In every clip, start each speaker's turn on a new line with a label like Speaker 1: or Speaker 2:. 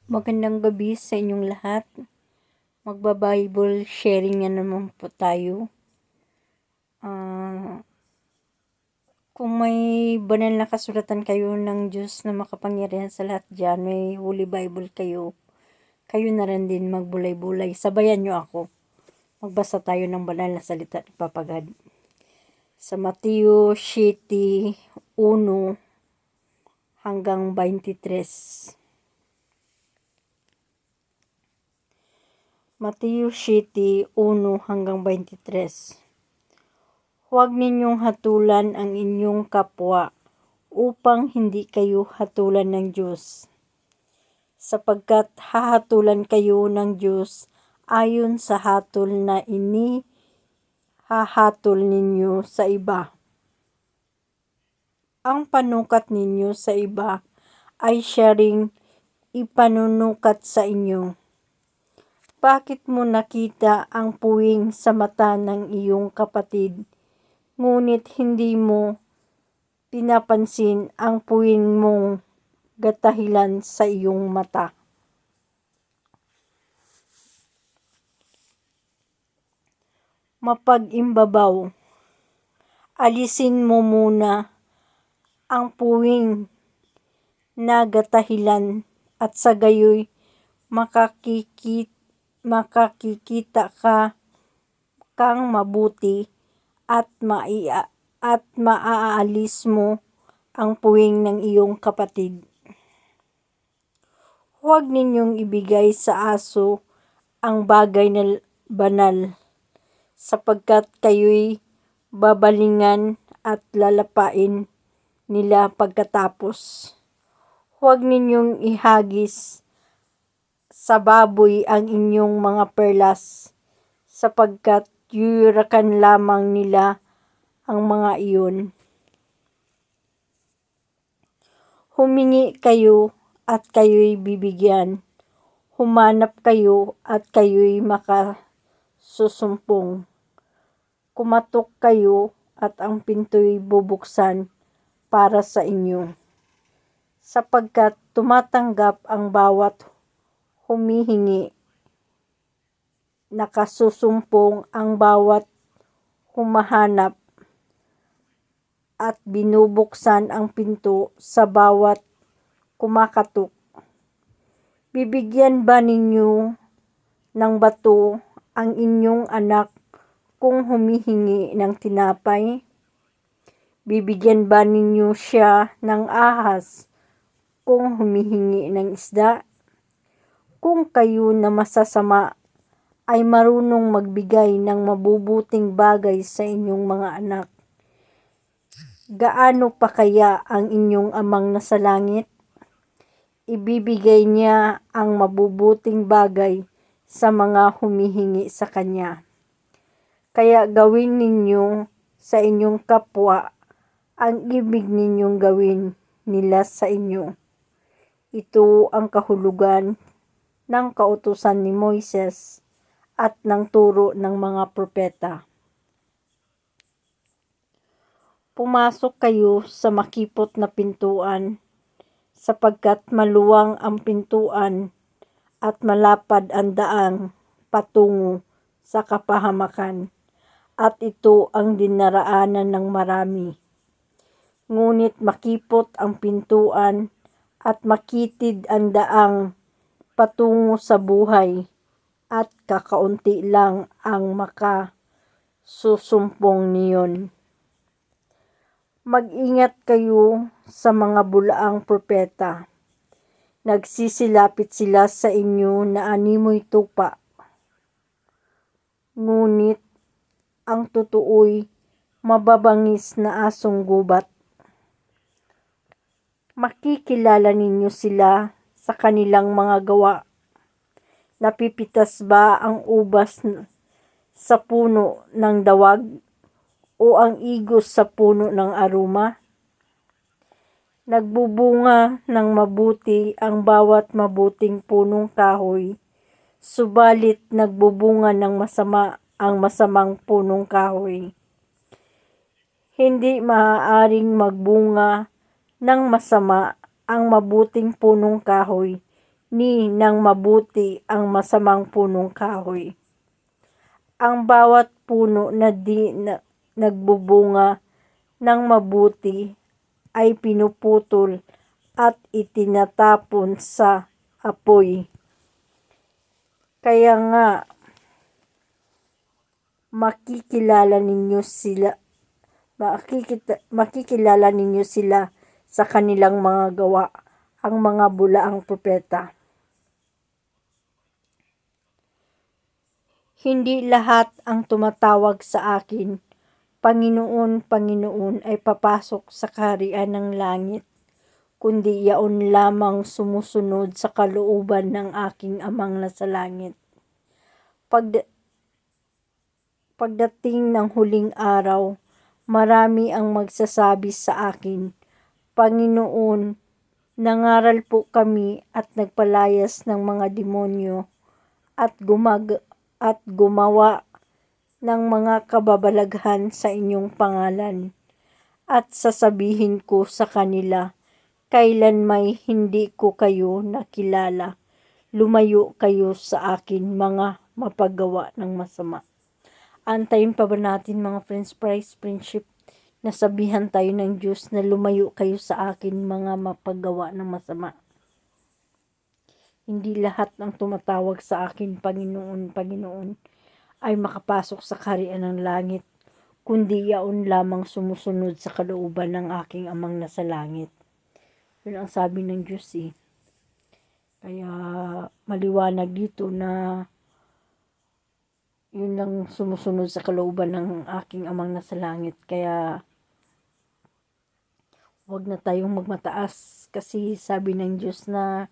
Speaker 1: Magandang gabi sa inyong lahat. Magba-Bible sharing na naman po tayo. Kung may banal na kasulatan kayo ng Diyos na makapangyarihan sa lahat dyan, may Holy Bible kayo, kayo na rin din magbulay-bulay. Sabayan nyo ako. Magbasa tayo ng banal na salita ni Papa God. Sa Mateo 7:1 hanggang 23. Mateo 7:1 hanggang 23. Huwag ninyong hatulan ang inyong kapwa upang hindi kayo hatulan ng Diyos. Sapagkat hahatulan kayo ng Diyos ayon sa hatol na inihahatol ninyo sa iba. Ang panukat ninyo sa iba ay siya ring ipanunukat sa inyo. Bakit mo nakita ang puwing sa mata ng iyong kapatid, ngunit hindi mo pinapansin ang puwing mong gatahilan sa iyong mata? Mapag-imbabaw, alisin mo muna ang puwing na gatahilan at sa gayoy makakikita kang mabuti at maaalis mo ang puwing ng iyong kapatid. Huwag ninyong ibigay sa aso ang bagay na banal, sapagkat kayo'y babalingan at lalapain nila pagkatapos. Huwag ninyong ihagis sa baboy ang inyong mga perlas, sapagkat yuyurakan lamang nila ang mga iyon. Humingi kayo at kayo'y bibigyan. Humanap kayo at kayo'y makasusumpong. Kumatok kayo at ang pinto'y bubuksan para sa inyo. Sapagkat tumatanggap ang bawat humihingi, nakasusumpong ang bawat humahanap, at binubuksan ang pinto sa bawat kumakatok. Bibigyan ba ninyo ng bato ang inyong anak kung humihingi ng tinapay? Bibigyan ba ninyo siya ng ahas kung humihingi ng isda? Kung kayo na masasama ay marunong magbigay ng mabubuting bagay sa inyong mga anak, gaano pa kaya ang inyong Amang nasa langit? Ibibigay niya ang mabubuting bagay sa mga humihingi sa Kanya. Kaya gawin ninyo sa inyong kapwa ang ibig ninyong gawin nila sa inyo. Ito ang kahulugan ng kautusan ni Moises at ng turo ng mga propeta. Pumasok kayo sa makipot na pintuan, sapagkat maluwang ang pintuan at malapad ang daang patungo sa kapahamakan, at ito ang dinaraanan ng marami. Ngunit makipot ang pintuan at makitid ang daang patungo sa buhay, at kakaunti lang ang makasusumpong niyon. Mag-ingat kayo sa mga bulaang propeta. Nagsisilapit sila sa inyo na animoy tupa, ngunit ang totoo'y mababangis na asong gubat. Makikilala ninyo sila sa kanilang mga gawa. Napipitas ba ang ubas sa puno ng dawag o ang igos sa puno ng aruma? Nagbubunga ng mabuti ang bawat mabuting punong kahoy, subalit nagbubunga ng masama ang masamang punong kahoy. Hindi maaaring magbunga ng masama ang mabuting punong kahoy, ni ng mabuti ang masamang punong kahoy. Ang bawat puno na di nagbubunga ng mabuti ay pinuputol at itinatapon sa apoy. Kaya nga makikilala ninyo sila sa kanilang mga gawa, ang mga bulaang propeta. Hindi lahat ang tumatawag sa akin, Panginoon, Panginoon, ay papasok sa kaharian ng langit, kundi yaon lamang sumusunod sa kalooban ng aking Amang nasa langit. Pagdating ng huling araw, marami ang magsasabi sa akin, Panginoon, nangaral po kami at nagpalayas ng mga demonyo at gumawa ng mga kababalaghan sa inyong pangalan. At sasabihin ko sa kanila, kailan may hindi ko kayo nakilala. Lumayo kayo sa akin, mga mapagawa ng masama. Antayin pa ba natin mga friendship, nasabihan tayo ng Diyos na lumayo kayo sa akin, mga mapagawa ng masama. Hindi lahat ng tumatawag sa akin, Panginoon, Panginoon, ay makapasok sa kaharian ng langit, kundi yaon lamang sumusunod sa kalooban ng aking Amang nasa langit. Yun ang sabi ng Diyos eh. Kaya maliwanag dito na yun lang sumusunod sa kalooban ng aking Amang nasa langit. Kaya huwag na tayong magmataas kasi sabi ng Diyos na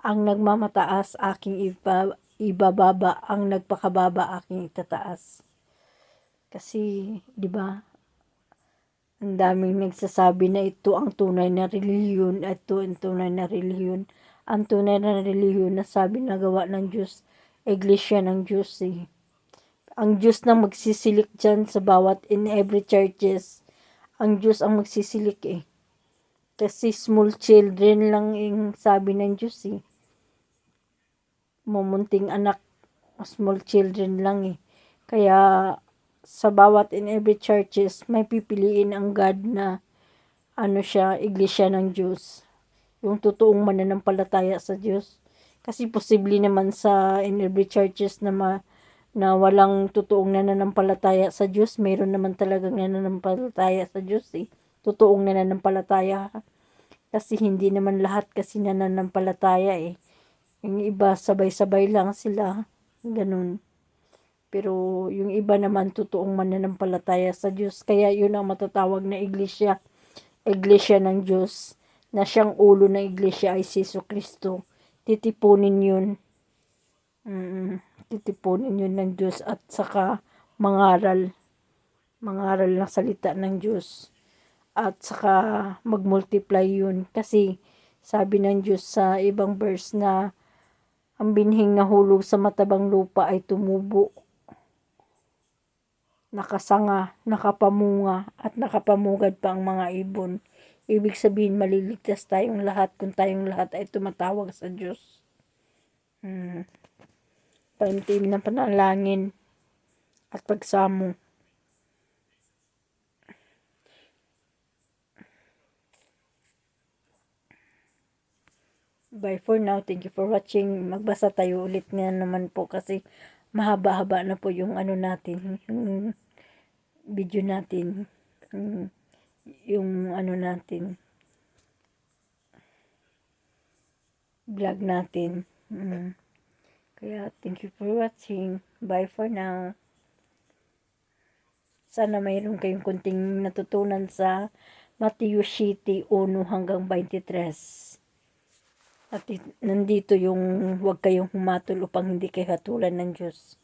Speaker 1: ang nagmamataas aking ibababa, ang nagpakababa aking itataas. Kasi 'di ba? Ang daming nagsasabi na ito ang tunay na relihiyon, ito ang tunay na relihiyon. Ang tunay na relihiyon na sabi na gawa ng Diyos, iglesia ng Diyos eh. Ang Diyos na magsisilik dyan sa bawat in every churches. Ang Diyos ang magsisilik eh. Kasi small children lang yung sabi ng Diyos eh. Mumunting anak, small children lang eh. Kaya sa bawat in every churches, may pipiliin ang God na iglesia ng Diyos. Yung totoong mananampalataya sa Diyos. Kasi posible naman sa in every churches na walang totoong nananampalataya sa Diyos. Mayroon naman talagang nananampalataya sa Diyos eh. Totoong nananampalataya. Kasi hindi naman lahat kasi nananampalataya eh. Yung iba sabay-sabay lang sila. Ganun. Pero yung iba naman totoong mananampalataya sa Diyos. Kaya yun ang matatawag na iglesia. Iglesia ng Diyos. Na siyang ulo ng iglesia ay si Jesucristo. Titipunin yun. Titipunin yun ng Diyos at saka mangaral ng salita ng Diyos at saka magmultiply yun kasi sabi ng Diyos sa ibang verse na ang binhing nahulog sa matabang lupa ay tumubo, nakasanga, nakapamunga at nakapamugad pa ang mga ibon. Ibig sabihin maliligtas tayong lahat kung tayong lahat ay tumatawag sa Diyos. Paimtim na panalangin at pagsamo. Bye for now. Thank you for watching. Magbasa tayo ulit nga naman po kasi mahaba-haba na po yung natin, yung video natin, yung natin, vlog natin. Kaya thank you for watching. Bye for now. Sana mayroon kayong kunting natutunan sa Matthew 7:1-23. At nandito yung huwag kayong humatol upang hindi kayo hatulan ng Diyos.